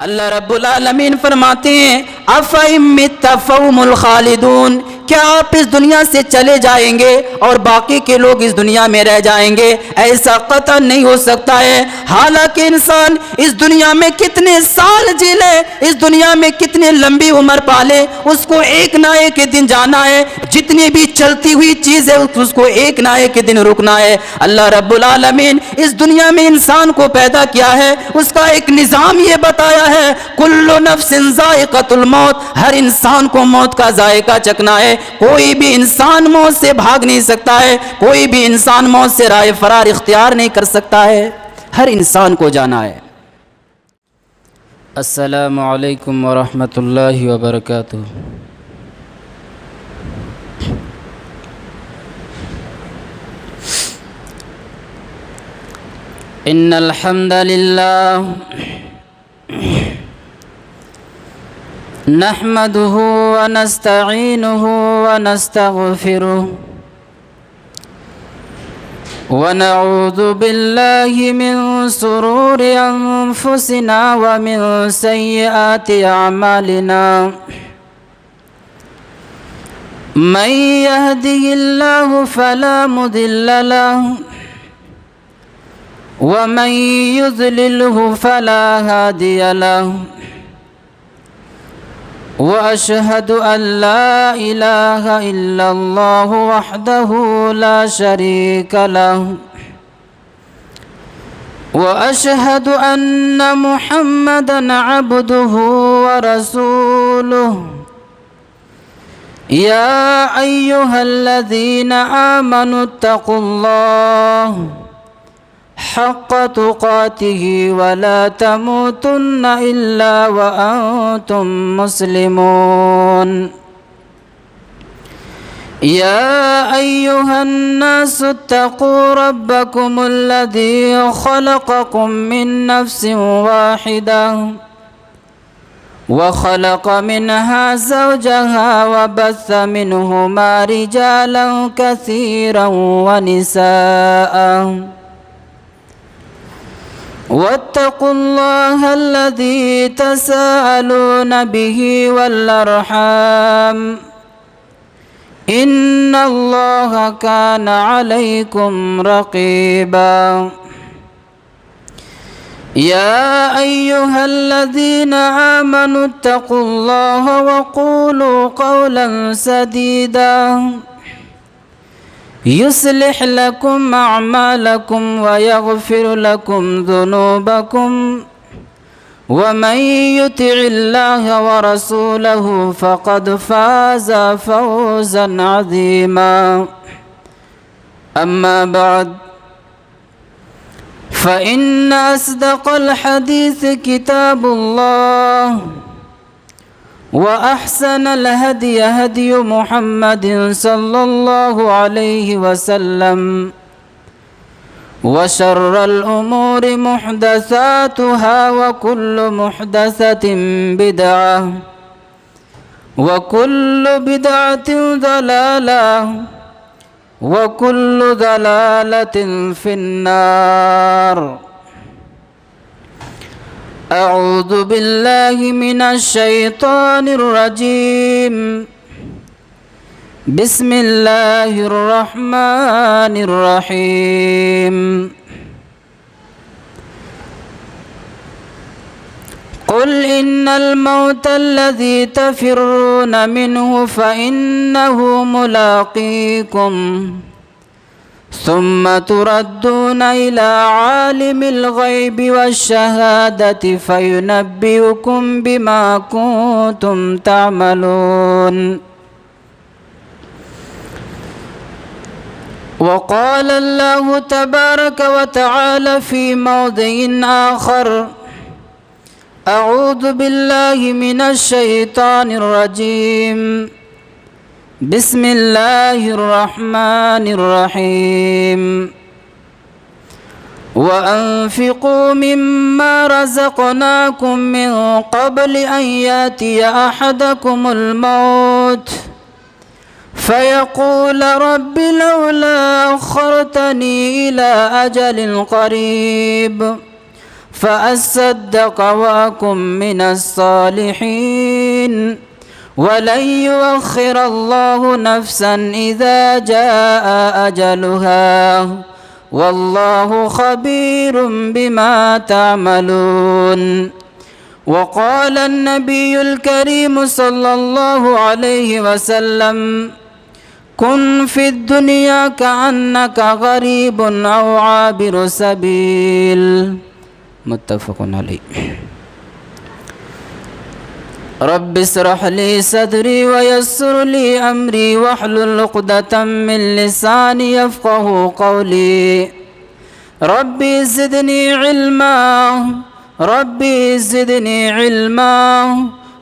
اللہ رب العالمین فرماتے ہیں افَإِن مِتَّ فَهُمُ الْخَالِدُونَ، کیا آپ اس دنیا سے چلے جائیں گے اور باقی کے لوگ اس دنیا میں رہ جائیں گے؟ ایسا قطع نہیں ہو سکتا ہے۔ حالانکہ انسان اس دنیا میں کتنے سال جی لے، اس دنیا میں کتنے لمبی عمر پالے، اس کو ایک نہ ایک دن جانا ہے۔ جتنی بھی چلتی ہوئی چیز ہے اس کو ایک نہ ایک دن رکنا ہے۔ اللہ رب العالمین اس دنیا میں انسان کو پیدا کیا ہے، اس کا ایک نظام یہ بتایا ہے کل نفس ذائقۃ الموت، ہر انسان کو موت کا ذائقہ چکھنا ہے۔ کوئی بھی انسان موت سے بھاگ نہیں سکتا ہے، کوئی بھی انسان موت سے رائے فرار اختیار نہیں کر سکتا ہے، ہر انسان کو جانا ہے۔ السلام علیکم ورحمۃ اللہ وبرکاتہ۔ ان الحمد للہ نحمده ونستعینه ونستغفره ونعوذ باللہ من شرور انفسنا ومن سیئات اعمالنا من يهده اللہ فلا مضل له ومن يضلله فلا هادي له وأشهد أن لا إله إلا الله وحده لا شريك له وأشهد أن محمدا عبده ورسوله يا أيها الذين آمنوا اتقوا الله حق تقاته ولا تموتن إلا وأنتم مسلمون يا أيها الناس اتقوا ربكم الذي خلقكم من نفس واحدة وخلق منها زوجها وبث منهما رجالا كثيرا ونساء واتقوا الله الذي تساءلون به والأرحام إن الله كان عليكم رقيبا يا أيها الذين آمنوا اتقوا الله وقولوا قولا سديدا يصلح لكم أعمالكم ويغفر لكم ذنوبكم ومن يطع الله ورسوله فقد فاز فوزا عظيما أما بعد فإن أصدق الحديث كتاب الله وأحسن الهدي هدي محمد صلى الله عليه وسلم وشر الأمور محدثاتها وكل محدثة بدعة وكل بدعة ضلالة وكل ضلالة في النار أعوذ بالله من الشيطان الرجيم بسم الله الرحمن الرحيم قل إن الموت الذي تفرون منه فإنه ملاقيكم ثم تردون إلى عالم الغيب والشهادة فينبئكم بما كنتم تعملون وقال الله تبارك وتعالى في موضع آخر أعوذ بالله من الشيطان الرجيم بسم الله الرحمن الرحيم وأنفقوا مما رزقناكم من قبل أن يأتي أحدكم الموت فيقول رب لولا أخرتني إلى أجل قريب فأصدق وأكن من الصالحين ولن يؤخر الله نفسا إذا جاء أجلها والله خبير بما تعملون. وقال النبي الكريم صلى الله عليه وسلم كن في الدنيا كأنك غريب أو عابر سبيل. متفق علیہ. رب اشرح لي صدري ويسر لي أمري واحلل عقدة من لساني يفقهوا قولي. ربي زدني علما ربي زدني علما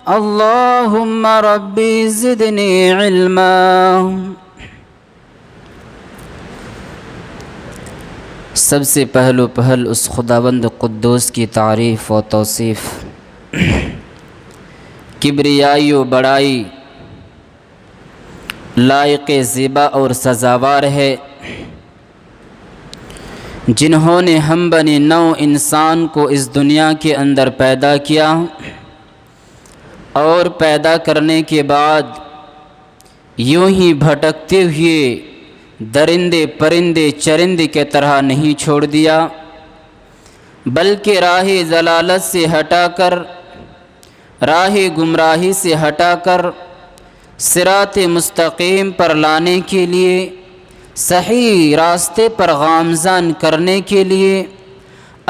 اللهم ربي زدني علما. سب سے پہل اس خداوند قدوس کی تعریف و توصیف، کبریائی و بڑائی لائق زیبا اور سزاوار ہے، جنہوں نے ہم بنی نو انسان کو اس دنیا کے اندر پیدا کیا اور پیدا کرنے کے بعد یوں ہی بھٹکتے ہوئے درندے پرندے چرندے کے طرح نہیں چھوڑ دیا، بلکہ راہ ضلالت سے ہٹا کر، راہ گمراہی سے ہٹا کر صراط مستقیم پر لانے کے لیے، صحیح راستے پر گامزن کرنے کے لیے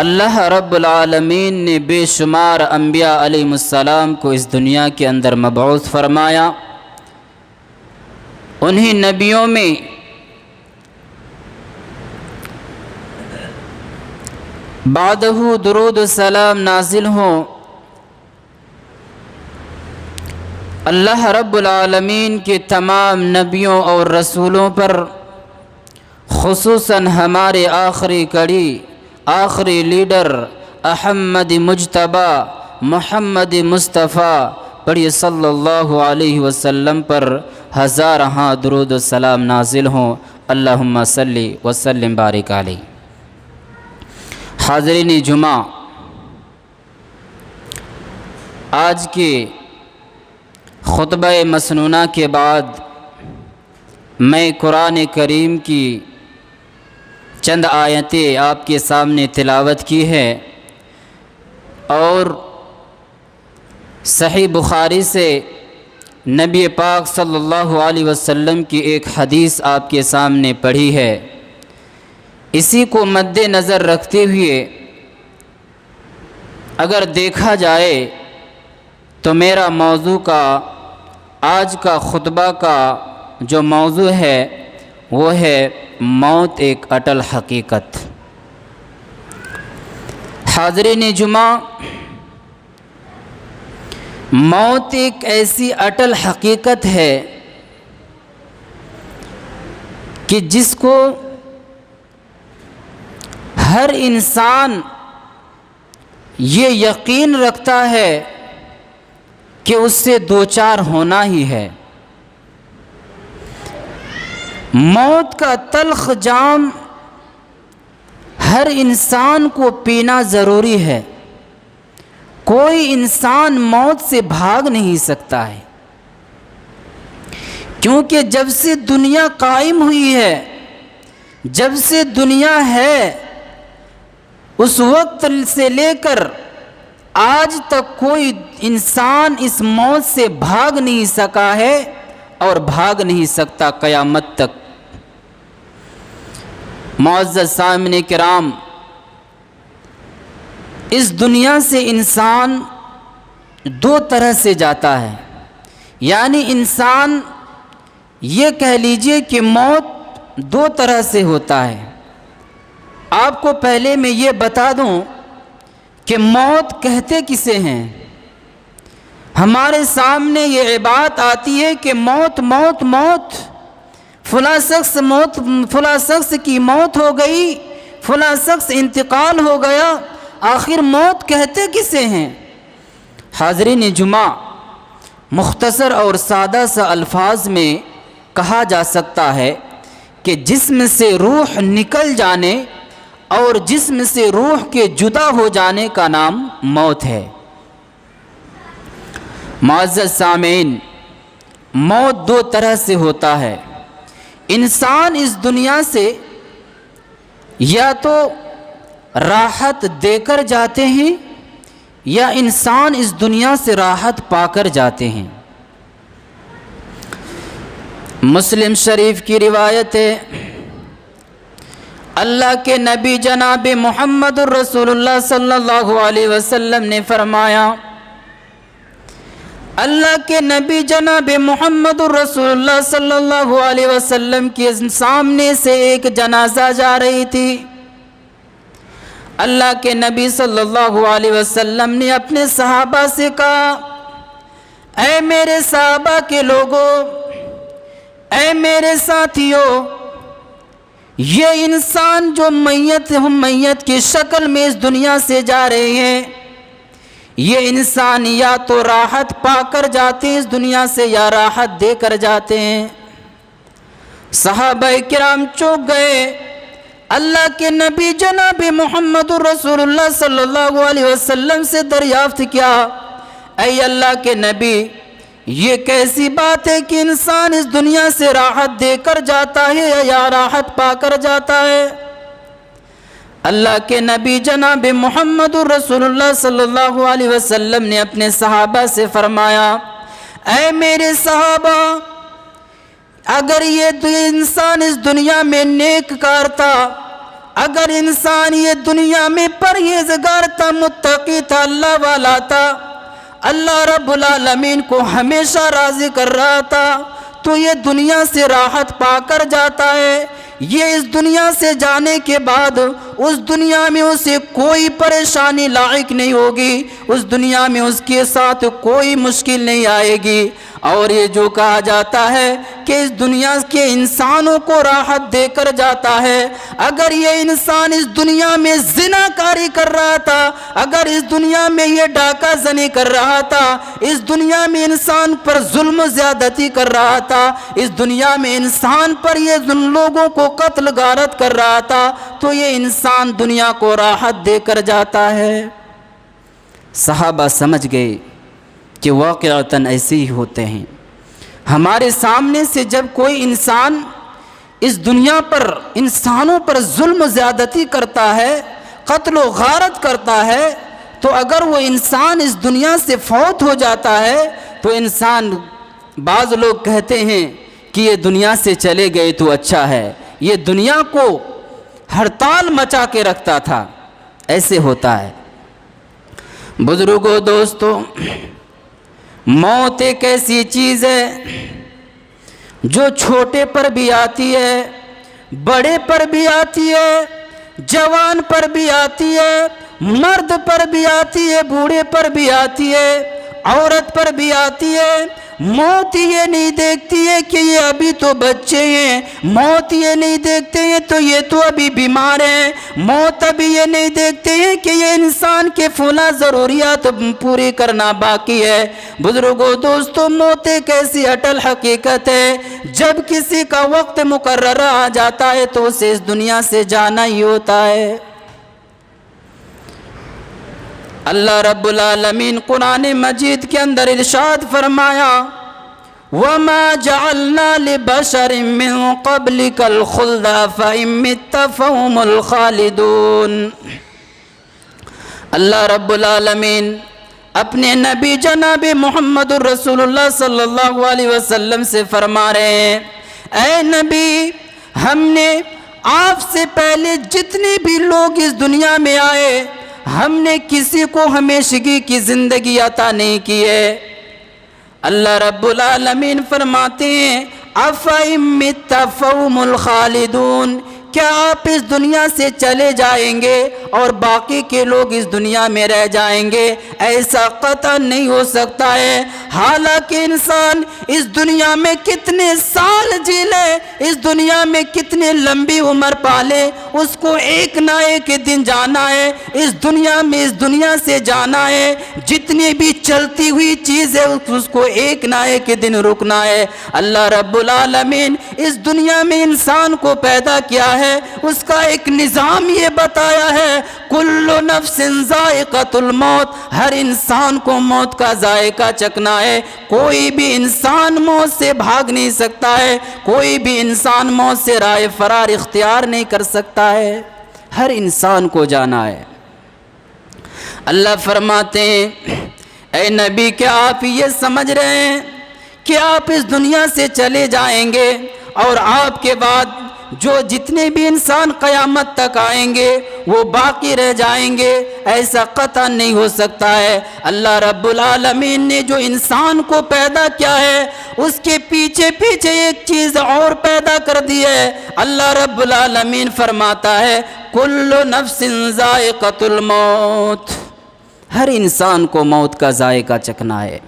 اللہ رب العالمین نے بے شمار انبیاء علیہ السلام کو اس دنیا کے اندر مبعوث فرمایا. انہیں نبیوں میں بعدہ درود و سلام نازل ہوں. اللہ رب العالمین کے تمام نبیوں اور رسولوں پر، خصوصاً ہمارے آخری کڑی، آخری لیڈر احمد مجتبیٰ محمد مصطفیٰ پڑھی صلی اللہ علیہ وسلم پر ہزارہاں درود و سلام نازل ہوں. اللہم صلی وسلم بارک علیہ. حاضرین جمعہ، آج کے خطبہ مسنونہ کے بعد میں قرآن کریم کی چند آیتیں آپ کے سامنے تلاوت کی ہے اور صحیح بخاری سے نبی پاک صلی اللہ علیہ وسلم کی ایک حدیث آپ کے سامنے پڑھی ہے. اسی کو مد نظر رکھتے ہوئے اگر دیکھا جائے تو میرا موضوع کا، آج کا خطبہ کا جو موضوع ہے وہ ہے موت ایک اٹل حقیقت. حاضرین جمعہ، موت ایک ایسی اٹل حقیقت ہے کہ جس کو ہر انسان یہ یقین رکھتا ہے کہ اس سے دوچار ہونا ہی ہے. موت کا تلخ جام ہر انسان کو پینا ضروری ہے. کوئی انسان موت سے بھاگ نہیں سکتا ہے، کیونکہ جب سے دنیا قائم ہوئی ہے، جب سے دنیا ہے، اس وقت سے لے کر آج تک کوئی انسان اس موت سے بھاگ نہیں سکا ہے اور بھاگ نہیں سکتا قیامت تک. معزز سامعین کرام، اس دنیا سے انسان دو طرح سے جاتا ہے. یعنی انسان یہ کہہ لیجئے کہ موت دو طرح سے ہوتا ہے. آپ کو پہلے میں یہ بتا دوں کہ موت کہتے کسے ہیں. ہمارے سامنے یہ بات آتی ہے کہ موت موت موت، فلاں شخص کی موت ہو گئی، فلاں شخص انتقال ہو گیا. آخر موت کہتے کسے ہیں؟ حاضرین جمعہ، مختصر اور سادہ سا الفاظ میں کہا جا سکتا ہے کہ جسم سے روح نکل جانے اور جسم سے روح کے جدا ہو جانے کا نام موت ہے۔ معزز سامعین، موت دو طرح سے ہوتا ہے۔ انسان اس دنیا سے یا تو راحت دے کر جاتے ہیں یا انسان اس دنیا سے راحت پا کر جاتے ہیں۔ مسلم شریف کی روایت ہے، اللہ کے نبی جناب محمد الرسول اللہ صلی اللہ علیہ وسلم نے فرمایا، اللہ کے نبی جناب محمد الرسول اللہ صلی اللہ علیہ وسلم کے سامنے سے ایک جنازہ جا رہی تھی۔ اللہ کے نبی صلی اللہ علیہ وسلم نے اپنے صحابہ سے کہا، اے میرے صحابہ کے لوگوں، اے میرے ساتھیوں، یہ انسان جو میت کی شکل میں اس دنیا سے جا رہے ہیں، یہ انسان یا تو راحت پا کر جاتے ہیں اس دنیا سے یا راحت دے کر جاتے ہیں۔ صحابہ کرام چونک گئے۔ اللہ کے نبی جناب محمد رسول اللہ صلی اللہ علیہ وسلم سے دریافت کیا، اے اللہ کے نبی، یہ کیسی بات ہے کہ انسان اس دنیا سے راحت دے کر جاتا ہے یا راحت پا کر جاتا ہے؟ اللہ کے نبی جناب محمد رسول اللہ صلی اللہ علیہ وسلم نے اپنے صحابہ سے فرمایا، اے میرے صحابہ، اگر یہ انسان اس دنیا میں نیک کار تھا، اگر انسان یہ دنیا میں پرہیزگار تھا، متقی تھا، اللہ والا تھا، اللہ رب العالمین کو ہمیشہ راضی کر رہا تھا، تو یہ دنیا سے راحت پا کر جاتا ہے۔ یہ اس دنیا سے جانے کے بعد اس دنیا میں اسے کوئی پریشانی لاحق نہیں ہوگی، اس دنیا میں اس کے ساتھ کوئی مشکل نہیں آئے گی۔ اور یہ جو کہا جاتا ہے کہ اس دنیا کے انسانوں کو راحت دے کر جاتا ہے، اگر یہ انسان اس دنیا میں زنا کاری کر رہا تھا، اگر اس دنیا میں یہ ڈاکہ زنی کر رہا تھا، اس دنیا میں انسان پر ظلم و زیادتی کر رہا تھا، اس دنیا میں انسان پر یہ لوگوں کو قتل غارت کر رہا تھا، تو یہ انسان دنیا کو راحت دے کر جاتا ہے۔ صحابہ سمجھ گئے کہ واقعتاً ایسے ہی ہوتے ہیں۔ ہمارے سامنے سے جب کوئی انسان اس دنیا پر انسانوں پر ظلم و زیادتی کرتا ہے، قتل و غارت کرتا ہے، تو اگر وہ انسان اس دنیا سے فوت ہو جاتا ہے تو انسان، بعض لوگ کہتے ہیں کہ یہ دنیا سے چلے گئے تو اچھا ہے، یہ دنیا کو ہڑتال مچا کے رکھتا تھا۔ ایسے ہوتا ہے۔ بزرگوں، دوستو، موت ایک ایسی چیز ہے جو چھوٹے پر بھی آتی ہے، بڑے پر بھی آتی ہے، جوان پر بھی آتی ہے، مرد پر بھی آتی ہے، بوڑھے پر بھی آتی ہے، عورت پر بھی آتی ہے۔ موت یہ نہیں دیکھتی ہے کہ یہ ابھی تو بچے ہیں، موت یہ نہیں دیکھتے ہیں تو یہ تو ابھی بیمار ہیں، موت ابھی یہ نہیں دیکھتے ہیں کہ یہ انسان کے فلاں ضروریات پوری کرنا باقی ہے۔ بزرگوں، دوستوں، موت ایک ایسی اٹل حقیقت ہے، جب کسی کا وقت مقررہ آ جاتا ہے تو اسے اس دنیا سے جانا ہی ہوتا ہے۔ اللہ رب العالمین قرآن مجید کے اندر ارشاد فرمایا، وَمَا جَعَلْنَا لِبَشَرٍ مِّن قَبْلِكَ الْخُلْدَ فَإِن مِّتَّ فَهُمُ الْخَالِدُونَ۔ اللہ رب العالمین اپنے نبی جناب محمد الرسول اللہ صلی اللہ علیہ وسلم سے فرما رہے ہیں، اے نبی، ہم نے آپ سے پہلے جتنے بھی لوگ اس دنیا میں آئے، ہم نے کسی کو ہمیشگی کی زندگی عطا نہیں کی ہے۔ اللہ رب العالمین فرماتے ہیں، أَفَإِن مِّتَّ فَهُمُ الْخَالِدُونَ، کیا آپ اس دنیا سے چلے جائیں گے اور باقی کے لوگ اس دنیا میں رہ جائیں گے؟ ایسا قطعاً نہیں ہو سکتا ہے۔ حالانکہ انسان اس دنیا میں کتنے سال جی لے، اس دنیا میں کتنے لمبی عمر پالے، اس کو ایک نہ ایک دن جانا ہے، اس دنیا میں اس دنیا سے جانا ہے۔ جتنی بھی چلتی ہوئی چیز ہے اس کو ایک نہ ایک دن رکنا ہے۔ اللہ رب العالمین اس دنیا میں انسان کو پیدا کیا ہے، ہے، اس کا ایک نظام یہ بتایا ہے، کل نفس ذائقۃ الموت، ہر انسان کو موت کا ذائقہ چکھنا ہے۔ کوئی بھی انسان موت سے بھاگ نہیں سکتا ہے، کوئی بھی انسان موت سے راہ فرار اختیار نہیں کر سکتا ہے، ہر انسان کو جانا ہے۔ اللہ فرماتے ہیں اے نبی کیا آپ یہ سمجھ رہے ہیں کہ آپ اس دنیا سے چلے جائیں گے اور آپ کے بعد جو جتنے بھی انسان قیامت تک آئیں گے وہ باقی رہ جائیں گے؟ ایسا قطعا نہیں ہو سکتا ہے۔ اللہ رب العالمین نے جو انسان کو پیدا کیا ہے اس کے پیچھے پیچھے ایک چیز اور پیدا کر دی ہے۔ اللہ رب العالمین فرماتا ہے کل نفس ذائقۃ الموت، ہر انسان کو موت کا ذائقہ چکھنا ہے۔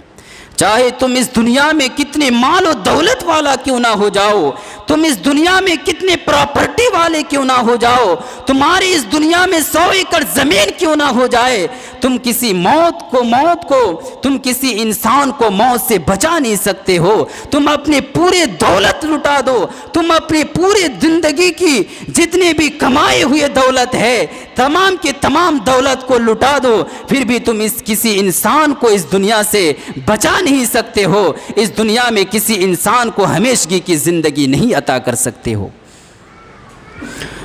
چاہے تم اس دنیا میں کتنے مال و دولت والا کیوں نہ ہو جاؤ، تم اس دنیا میں کتنے پراپرٹی والے کیوں نہ ہو جاؤ، تمہاری اس دنیا میں 100 ایکڑ زمین کیوں نہ ہو جائے، تم کسی تم کسی انسان کو موت سے بچا نہیں سکتے ہو۔ تم اپنے پورے دولت لٹا دو، تم اپنی پورے زندگی کی جتنے بھی کمائے ہوئے دولت ہے تمام کے تمام دولت کو لٹا دو، پھر بھی تم کسی انسان کو اس دنیا سے بچا نہیں سکتے ہو، اس دنیا میں کسی انسان کو ہمیشگی کی زندگی نہیں عطا کر سکتے ہو۔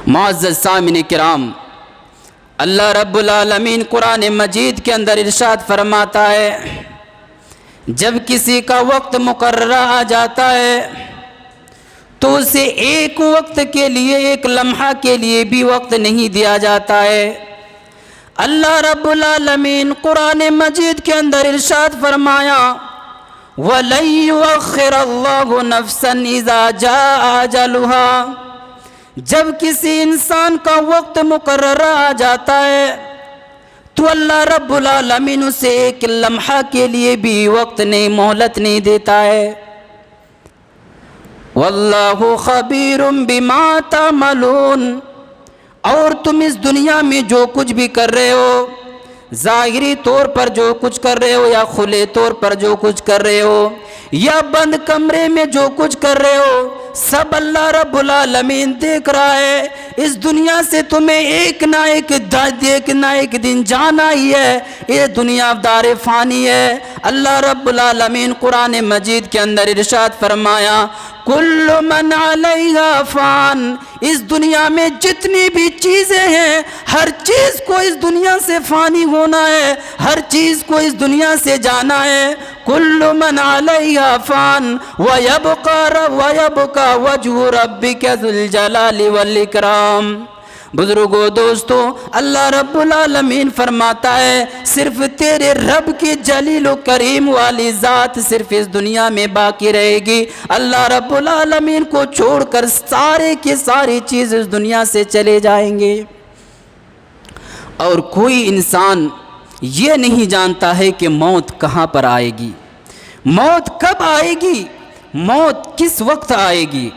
معزز سامعین کرام، اللہ رب العالمین قرآن مجید کے اندر ارشاد فرماتا ہے جب کسی کا وقت مقررہ آ جاتا ہے تو اسے ایک وقت کے لیے، ایک لمحہ کے لیے بھی وقت نہیں دیا جاتا ہے۔ اللہ رب العالمین قرآن مجید کے اندر ارشاد فرمایا وَلَن يُؤَخِّرَ اللَّهُ نَفْسًا إِذَا جَاءَ أَجَلُهَا، جب کسی انسان کا وقت مقررہ آ جاتا ہے تو اللہ رب العالمین اسے ایک لمحہ کے لیے بھی وقت نہیں، مہلت نہیں دیتا ہے۔ وَاللَّهُ خَبِيرٌ بِمَا تَعْمَلُونَ، اور تم اس دنیا میں جو کچھ بھی کر رہے ہو، ظاہری طور پر جو کچھ کر رہے ہو یا کھلے طور پر جو کچھ کر رہے ہو یا بند کمرے میں جو کچھ کر رہے ہو، سب اللہ رب العالمین دیکھ رہا ہے۔ اس دنیا سے تمہیں ایک نہ ایک دن جانا ہی ہے، یہ دنیا دار فانی ہے۔ اللہ رب العالمین قرآن مجید کے اندر ارشاد فرمایا کل من علیہا فان، اس دنیا میں جتنی بھی چیزیں ہیں ہر چیز کو اس دنیا سے فانی ہونا ہے، ہر چیز کو اس دنیا سے جانا ہے۔ کل من علیہا فان ویبقى وجہ ربک ذو الجلال والاکرام۔ بزرگوں، دوستو، اللہ رب العالمین فرماتا ہے صرف تیرے رب کی جلیل و کریم والی ذات صرف اس دنیا میں باقی رہے گی۔ اللہ رب العالمین کو چھوڑ کر سارے کی ساری چیز اس دنیا سے چلے جائیں گے، اور کوئی انسان یہ نہیں جانتا ہے کہ موت کہاں پر آئے گی، موت کب آئے گی، موت کس وقت آئے گی۔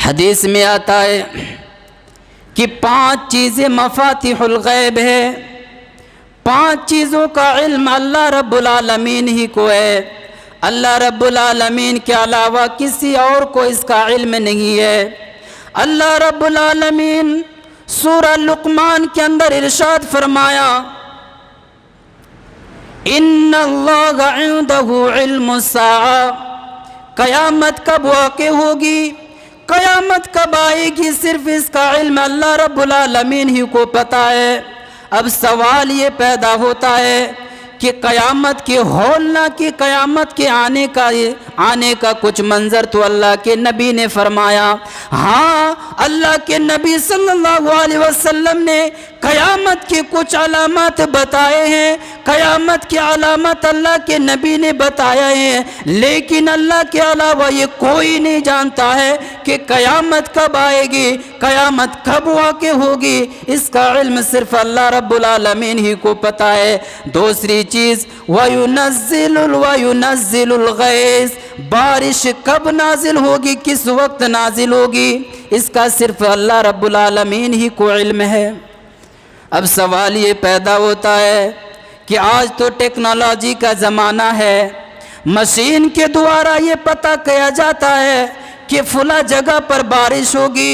حدیث میں آتا ہے کہ 5 چیزیں مفاتیح الغیب ہے، 5 چیزوں کا علم اللہ رب العالمین ہی کو ہے، اللہ رب العالمین کے علاوہ کسی اور کو اس کا علم نہیں ہے۔ اللہ رب العالمین سورہ لقمان کے اندر ارشاد فرمایا ان اللہ عنده علم الساعہ، قیامت کب واقع ہوگی، قیامت کب آئے گی، صرف اس کا علم اللہ رب العالمین ہی کو پتہ ہے۔ اب سوال یہ پیدا ہوتا ہے کہ قیامت کے ہولنا کی، قیامت کے آنے کا کچھ منظر تو اللہ کے نبی نے فرمایا، ہاں اللہ کے نبی صلی اللہ علیہ وسلم نے قیامت کی کچھ علامات بتائے ہیں، قیامت کی علامت اللہ کے نبی نے بتایا ہے، لیکن اللہ کے علاوہ یہ کوئی نہیں جانتا ہے کہ قیامت کب آئے گی، قیامت کب واقع ہوگی، اس کا علم صرف اللہ رب العالمین ہی کو پتہ ہے۔ دوسری چیز وَيُنَزِّلُ الْغَيْثَ، بارش کب نازل ہوگی، کس وقت نازل ہوگی، اس کا صرف اللہ رب العالمین ہی کو علم ہے۔ اب سوال یہ پیدا ہوتا ہے کہ آج تو ٹیکنالوجی کا زمانہ ہے، مشین کے دوارا یہ پتہ کیا جاتا ہے کہ فلاں جگہ پر بارش ہوگی،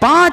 5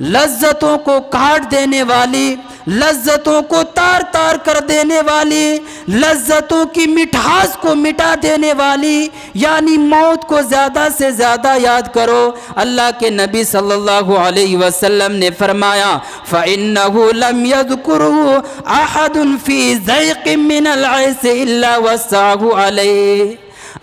لذتوں کو کاٹ دینے والی، لذتوں کو تار تار کر دینے والی، لذتوں کی مٹھاس کو مٹا دینے والی، یعنی موت کو زیادہ سے زیادہ یاد کرو۔ اللہ کے نبی صلی اللہ علیہ وسلم نے فرمایا فَإِنَّهُ لَمْ يَذْكُرْهُ أَحَدٌ فِي ضَيْقٍ مِّنَ الْعَيْسِ إِلَّا وَسَّعَهُ عَلَيْهِ۔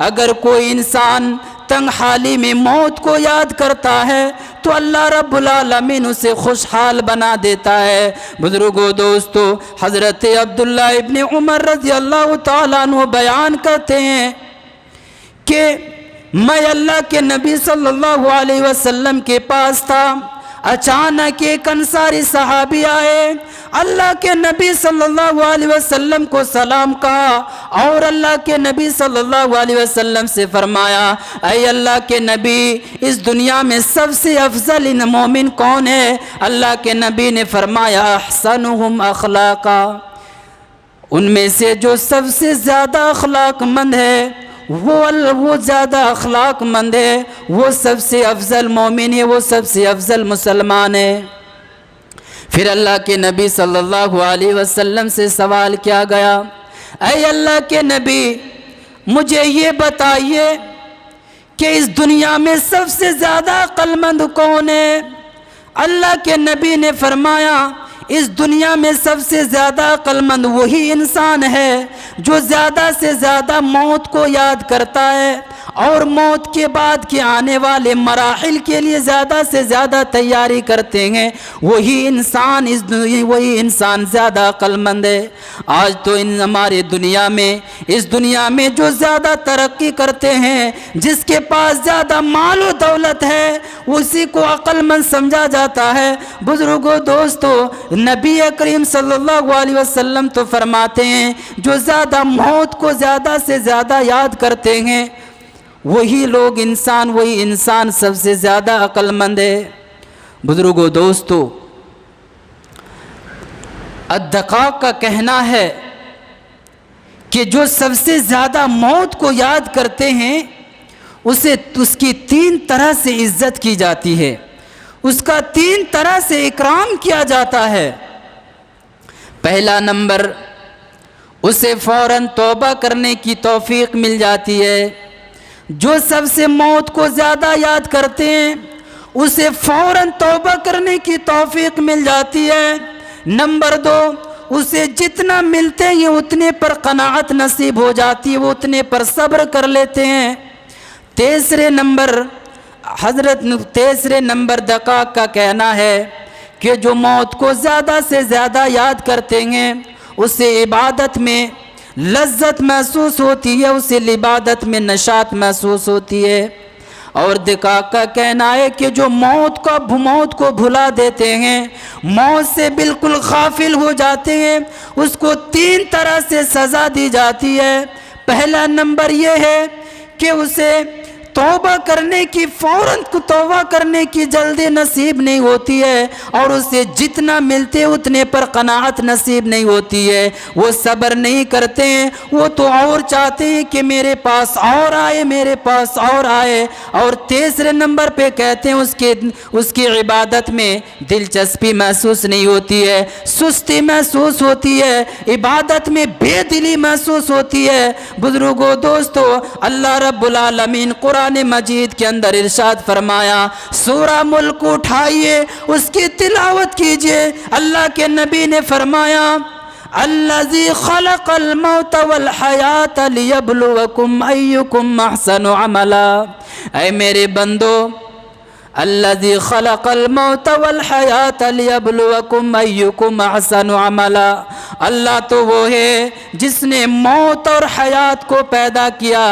اگر کوئی انسان تنگ حالی میں موت کو یاد کرتا ہے تو اللہ رب العالمین اسے خوشحال بنا دیتا ہے۔ بزرگوں دوستو، حضرت عبداللہ ابن عمر رضی اللہ تعالیٰ عنہ بیان کرتے ہیں کہ میں اللہ کے نبی صلی اللہ علیہ وسلم کے پاس تھا، اچانک ایک انصاری صحابی آئے، اللہ کے نبی صلی اللہ علیہ وسلم کو سلام کہا اور اللہ کے نبی صلی اللہ علیہ وسلم سے فرمایا اے اللہ کے نبی، اس دنیا میں سب سے افضل مومن کون ہے؟ اللہ کے نبی نے فرمایا احسنہم اخلاقا، ان میں سے جو سب سے زیادہ اخلاق مند ہے وہ زیادہ اخلاق مند ہے، وہ سب سے افضل مومن ہے، وہ سب سے افضل مسلمان ہے۔ پھر اللہ کے نبی صلی اللہ علیہ وسلم سے سوال کیا گیا اے اللہ کے نبی، مجھے یہ بتائیے کہ اس دنیا میں سب سے زیادہ عقل مند کون ہے؟ اللہ کے نبی نے فرمایا اس دنیا میں سب سے زیادہ عقل مند وہی انسان ہے جو زیادہ سے زیادہ موت کو یاد کرتا ہے اور موت کے بعد کے آنے والے مراحل کے لیے زیادہ سے زیادہ تیاری کرتے ہیں، وہی انسان زیادہ عقل مند ہے۔ آج تو ہمارے اس دنیا میں جو زیادہ ترقی کرتے ہیں، جس کے پاس زیادہ مال و دولت ہے، اسی کو عقل مند سمجھا جاتا ہے۔ بزرگوں دوستو، نبی کریم صلی اللہ علیہ وسلم تو فرماتے ہیں جو زیادہ موت کو زیادہ سے زیادہ یاد کرتے ہیں وہی انسان سب سے زیادہ عقل مند ہے۔ بزرگوں دوستو، الدقاق کا کہنا ہے کہ جو سب سے زیادہ موت کو یاد کرتے ہیں اس کی 3 طرح سے عزت کی جاتی ہے، اس کا 3 طرح سے اکرام کیا جاتا ہے۔ پہلا نمبر، اسے فوراً توبہ کرنے کی توفیق مل جاتی ہے۔ جو سب سے موت کو زیادہ یاد کرتے ہیں اسے فوراً توبہ کرنے کی توفیق مل جاتی ہے۔ نمبر 2، اسے جتنا ملتے ہیں اتنے پر قناعت نصیب ہو جاتی ہے، وہ اتنے پر صبر کر لیتے ہیں۔ تیسرے نمبر دقاق کا کہنا ہے کہ جو موت کو زیادہ سے زیادہ یاد کرتے ہیں اسے عبادت میں لذت محسوس ہوتی ہے، اسے عبادت میں نشاط محسوس ہوتی ہے۔ اور دقاق کا کہنا ہے کہ جو موت کو بھلا دیتے ہیں، موت سے بالکل غافل ہو جاتے ہیں، اس کو 3 طرح سے سزا دی جاتی ہے۔ پہلا نمبر یہ ہے کہ اسے توبہ کرنے کی جلدی نصیب نہیں ہوتی ہے اور اسے جتنا ملتے اتنے پر قناعت نصیب نہیں ہوتی ہے، وہ صبر نہیں کرتے ہیں، وہ تو اور چاہتے ہیں کہ میرے پاس اور آئے۔ اور تیسرے نمبر پہ کہتے ہیں اس کی عبادت میں دلچسپی محسوس نہیں ہوتی ہے، سستی محسوس ہوتی ہے، عبادت میں بے دلی محسوس ہوتی ہے۔ بزرگوں دوستو، اللہ رب العالمین قرآن مجید کے اندر ارشاد فرمایا، سورہ ملک اٹھائیے، اس کی تلاوت کیجئے۔ اللہ کے نبی نے فرمایا الذی خلق الموت والحیات لیبلوکم ایکم احسن عملا، اے میرے بندو، الذی خلق الموت والحیات لیبلوکم ایکم احسن عملا، اللہ تو وہ ہے جس نے موت اور حیات کو پیدا کیا۔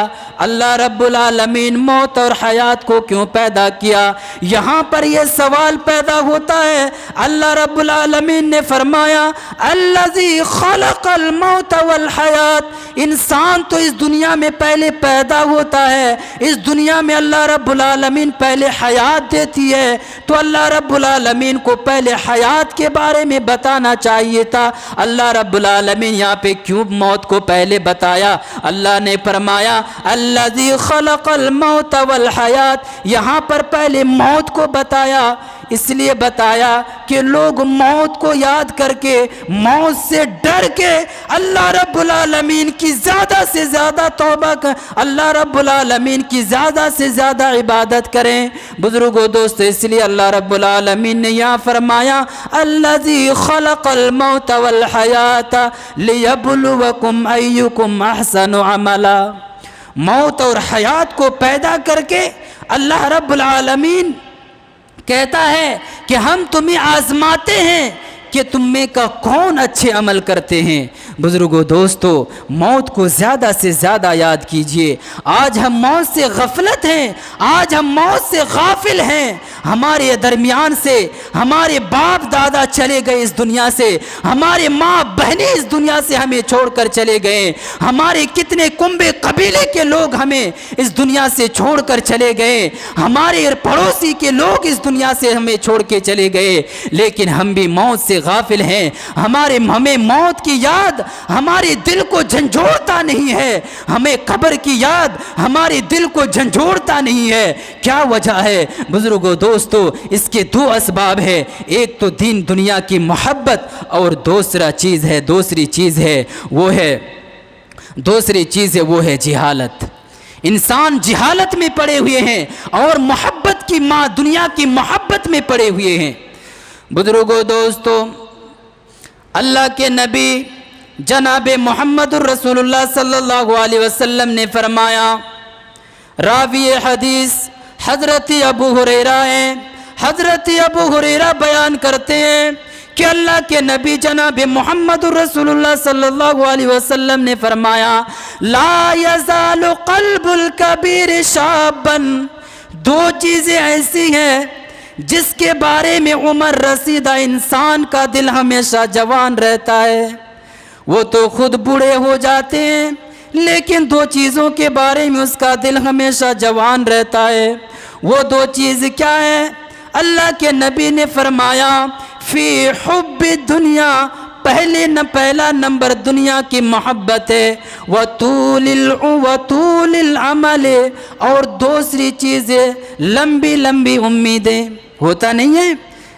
اللہ رب العالمین موت اور حیات کو کیوں پیدا کیا؟ یہاں پر یہ سوال پیدا ہوتا ہے۔ اللہ رب العالمین نے فرمایا الذی خلق الموت والحیات، انسان تو اس دنیا میں پہلے پیدا ہوتا ہے، اس دنیا میں اللہ رب العالمین پہلے حیات دیتی ہے، تو اللہ رب العالمین کو پہلے حیات کے بارے میں بتانا چاہیے تھا۔ اللہ رب العالمین یہاں پہ کیوں موت کو پہلے بتایا؟ اللہ نے فرمایا الذی خلق الموت والحیات، یہاں پر پہلے موت کو بتایا، اس لیے بتایا کہ لوگ موت کو یاد کر کے، موت سے ڈر کے اللہ رب العالمین کی زیادہ سے زیادہ توبہ کر، اللہ رب العالمین کی زیادہ سے زیادہ عبادت کریں۔ بزرگوں دوستو، اس لیے اللہ رب العالمین نے یہاں فرمایا الذی خلق الموت والحیات لیبلوکم ایکم احسن عملا۔ موت اور حیات کو پیدا کر کے اللہ رب العالمین کہتا ہے کہ ہم تمہیں آزماتے ہیں کہ تم میں کا کون اچھے عمل کرتے ہیں۔ بزرگوں دوستو، موت کو زیادہ سے زیادہ یاد کیجئے۔ آج ہم موت سے غفلت ہیں، آج ہم موت سے غافل ہیں۔ ہمارے درمیان سے ہمارے باپ دادا چلے گئے اس دنیا سے، ہمارے ماں بہنیں اس دنیا سے ہمیں چھوڑ کر چلے گئے، ہمارے کتنے کنبے قبیلے کے لوگ ہمیں اس دنیا سے چھوڑ کر چلے گئے، ہمارے پڑوسی کے لوگ اس دنیا سے ہمیں چھوڑ کے چلے گئے، لیکن ہم بھی موت سے غافل ہیں۔ ہمیں موت کی یاد ہمارے دل کو جھنجھوڑتا نہیں ہے، ہمیں قبر کی یاد ہمارے دل کو جھنجھوڑتا نہیں ہے۔ کیا وجہ ہے بزرگوں دوستو؟ اس کے دو اسباب ہے، ایک تو دین دنیا کی محبت، اور دوسری چیز ہے وہ ہے جہالت۔ انسان جہالت میں پڑے ہوئے ہیں اور محبت کی دنیا کی محبت میں پڑے ہوئے ہیں۔ بزرگوں دوستو، اللہ کے نبی جناب محمد الرسول اللہ صلی اللہ علیہ وسلم نے فرمایا، راوی حدیث حضرت ابو ہریرہ ہیں، حضرت ابو ہریرہ بیان کرتے ہیں کہ اللہ کے نبی جناب محمد الرسول اللہ صلی اللہ علیہ وسلم نے فرمایا، لا یزال قلب الکبیر شابا، دو چیزیں ایسی ہیں جس کے بارے میں عمر رسیدہ انسان کا دل ہمیشہ جوان رہتا ہے۔ وہ تو خود بوڑھے ہو جاتے ہیں، لیکن دو چیزوں کے بارے میں اس کا دل ہمیشہ جوان رہتا ہے۔ وہ دو چیز کیا ہے؟ اللہ کے نبی نے فرمایا، فی حب دنیا، پہلا نمبر دنیا کی محبت ہے، وطول العمل، اور دوسری چیز ہے لمبی امیدیں۔ ہوتا نہیں ہے،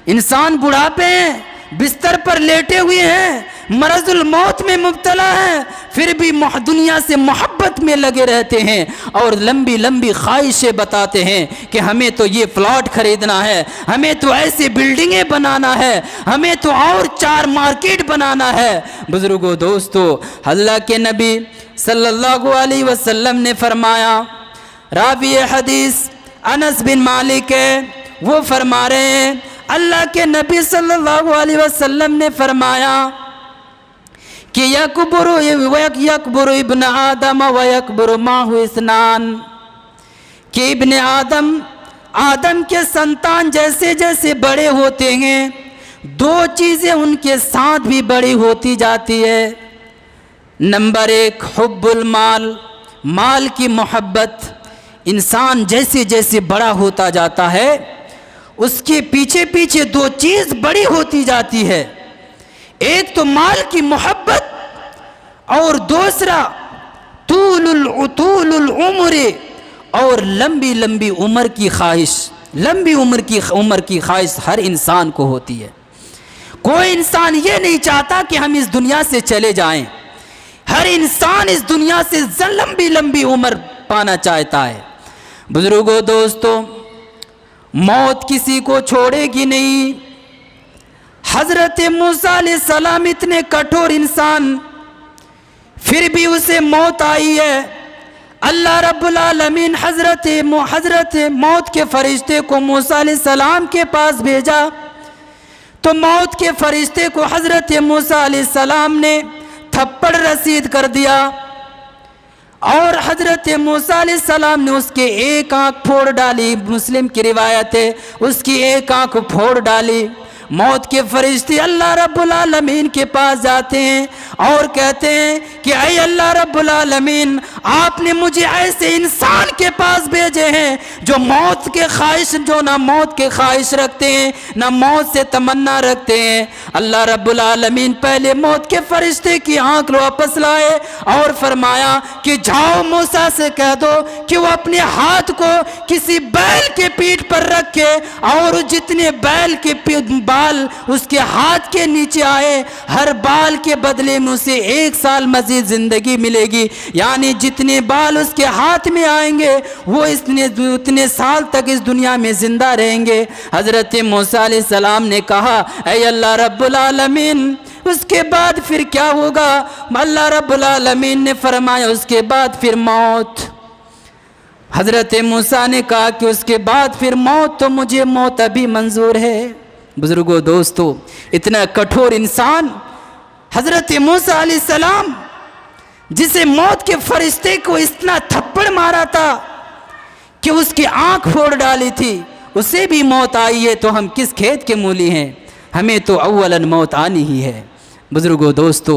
انسان بڑھاپے ہیں، بستر پر لیٹے ہوئے ہیں، مرض الموت میں مبتلا ہے، پھر بھی دنیا سے محبت میں لگے رہتے ہیں اور لمبی خواہشیں بتاتے ہیں کہ ہمیں تو یہ پلاٹ خریدنا ہے، ہمیں تو ایسی بلڈنگیں بنانا ہے، ہمیں تو اور 4 مارکیٹ بنانا ہے۔ بزرگوں دوستو، اللہ کے نبی صلی اللہ علیہ وسلم نے فرمایا، راوی حدیث انس بن مالک ہے، وہ فرما رہے ہیں اللہ کے نبی صلی اللہ علیہ وسلم نے فرمایا کہ یکبر ابن آدم و یکبر معہ اثنان، کہ ابن آدم کے سنتان جیسے جیسے بڑے ہوتے ہیں، دو چیزیں ان کے ساتھ بھی بڑی ہوتی جاتی ہے۔ نمبر 1 حب المال، مال کی محبت۔ انسان جیسے جیسے بڑا ہوتا جاتا ہے، اس کے پیچھے دو چیز بڑی ہوتی جاتی ہے، ایک تو مال کی محبت، اور دوسرا طول العمر، اور لمبی عمر کی خواہش۔ لمبی عمر کی خواہش ہر انسان کو ہوتی ہے۔ کوئی انسان یہ نہیں چاہتا کہ ہم اس دنیا سے چلے جائیں، ہر انسان اس دنیا سے لمبی عمر پانا چاہتا ہے۔ بزرگوں دوستو، موت کسی کو چھوڑے گی نہیں۔ حضرت موسیٰ علیہ السلام اتنے کٹھور انسان، پھر بھی اسے موت آئی ہے۔ اللہ رب العالمین حضرت موت کے فرشتے کو موسیٰ علیہ السلام کے پاس بھیجا، تو موت کے فرشتے کو حضرت موسیٰ علیہ السلام نے تھپڑ رسید کر دیا، اور حضرت موسیٰ علیہ السلام نے اس کے ایک آنکھ پھوڑ ڈالی۔ مسلم کی روایت ہے، اس کی ایک آنکھ پھوڑ ڈالی۔ موت کے فرشتے اللہ رب العالمین کے پاس جاتے ہیں اور کہتے ہیں کہ اے اللہ رب العالمین، آپ نے مجھے ایسے انسان کے پاس بھیجے ہیں جو موت کے خواہش، جو نہ موت کے خواہش رکھتے ہیں نہ موت سے تمنا رکھتے ہیں۔ اللہ رب العالمین پہلے موت کے فرشتے کی آنکھ واپس لائے اور فرمایا کہ جاؤ موسیٰ سے کہہ دو کہ وہ اپنے ہاتھ کو کسی بیل کے پیٹھ پر رکھے اور جتنے بیل کے بال اس کے ہاتھ کے نیچے آئے ہر بال کے بدلے میں اسے 1 سال مزید زندگی ملے گی، یعنی جتنے بال اس کے ہاتھ میں آئیں گے وہ اتنے سال تک اس دنیا میں زندہ رہیں گے۔ حضرت موسیٰ علیہ السلام نے کہا اے اللہ رب العالمین اس کے بعد پھر کیا ہوگا؟ اللہ رب العالمین نے فرمایا اس کے بعد پھر موت۔ حضرت موسیٰ نے کہا کہ اس کے بعد پھر موت، تو مجھے موت ابھی منظور ہے۔ بزرگوں دوستو، اتنا کٹھور انسان حضرت موسیٰ علیہ السلام جسے موت کے فرشتے کو اتنا تھپڑ مارا تھا کہ اس کی آنکھ پھوڑ ڈالی تھی، اسے بھی موت آئی ہے، تو ہم کس کھیت کے مولی ہیں؟ ہمیں تو اولاً موت آنی ہی ہے۔ بزرگوں دوستو،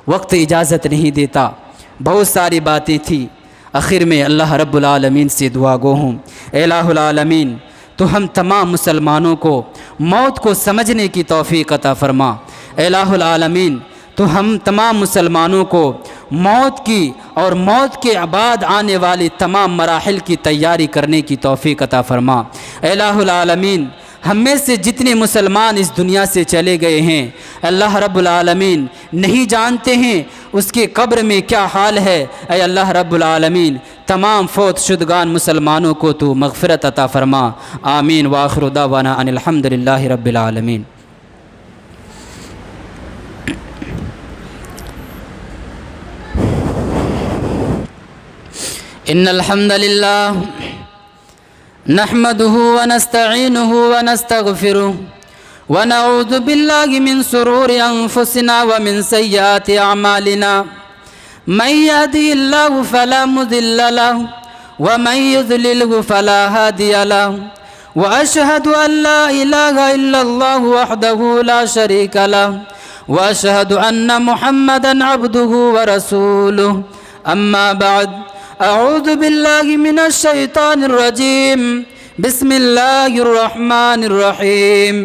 وقت اجازت نہیں دیتا، بہت ساری باتیں تھیں، آخر میں اللہ رب العالمین سے دعا گو ہوں، اے الہ العالمین تو ہم تمام مسلمانوں کو موت کو سمجھنے کی توفیق عطا فرما۔ اے الہ العالمین تو ہم تمام مسلمانوں کو موت کی اور موت کے بعد آنے والی تمام مراحل کی تیاری کرنے کی توفیق عطا فرما۔ اے الہ العالمین ہم میں سے جتنے مسلمان اس دنیا سے چلے گئے ہیں اللہ رب العالمین نہیں جانتے ہیں اس کے قبر میں کیا حال ہے۔ اے اللہ رب العالمین تمام فوت شدگان مسلمانوں کو تو مغفرت عطا فرما۔ آمین وآخر دعوانا ان الحمدللہ رب العالمین۔ ان الحمد للہ نحمده ونستعینه ونستغفره ونعوذ باللہ من شرور انفسنا ومن سیئات اعمالنا من يهده الله فلا مضل له ومن يضلل فلا هادي له واشهد ان لا اله الا الله وحده لا شريك له واشهد ان محمدا عبده ورسوله اما بعد اعوذ باللہ من الشیطان الرجیم بسم اللہ الرحمن الرحیم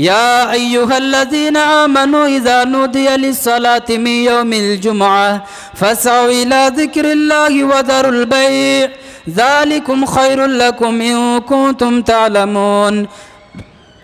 یا ایہا الذین آمنوا اذا نودی للصلاة من یوم الجمعہ فاسعوا الى ذکر اللہ وذروا البیع ذالکم خیر لکم ان کنتم تعلمون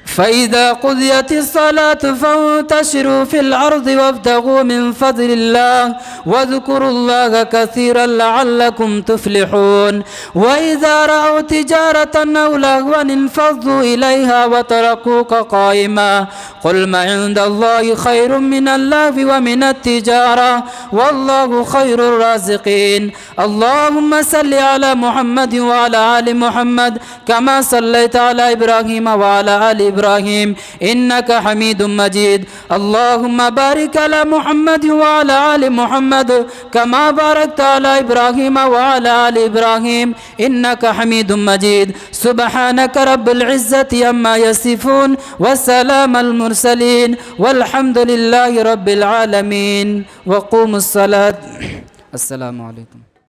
فإذا قضيت الصلاة فانتشروا في الأرض وابتغوا من فضل الله واذكروا الله كثيرا لعلكم تفلحون وإذا رأوا تجارة أو لهوا انفضوا إليها وتركوك قائما قل ما عند الله خير من اللهو ومن التجارة والله خير الرازقين اللهم صل على محمد وعلى آل محمد كما صليت على إبراهيم وعلى آل إبراهيم إنك حميد مجيد اللهم بارك على محمد وعلى آل محمد كما باركت على إبراهيم وعلى آل إبراهيم إنك حميد مجيد سبحانك رب العزة عما يصفون والسلام المرسلين والحمد لله رب العالمين وقوموا الصلاة السلام عليكم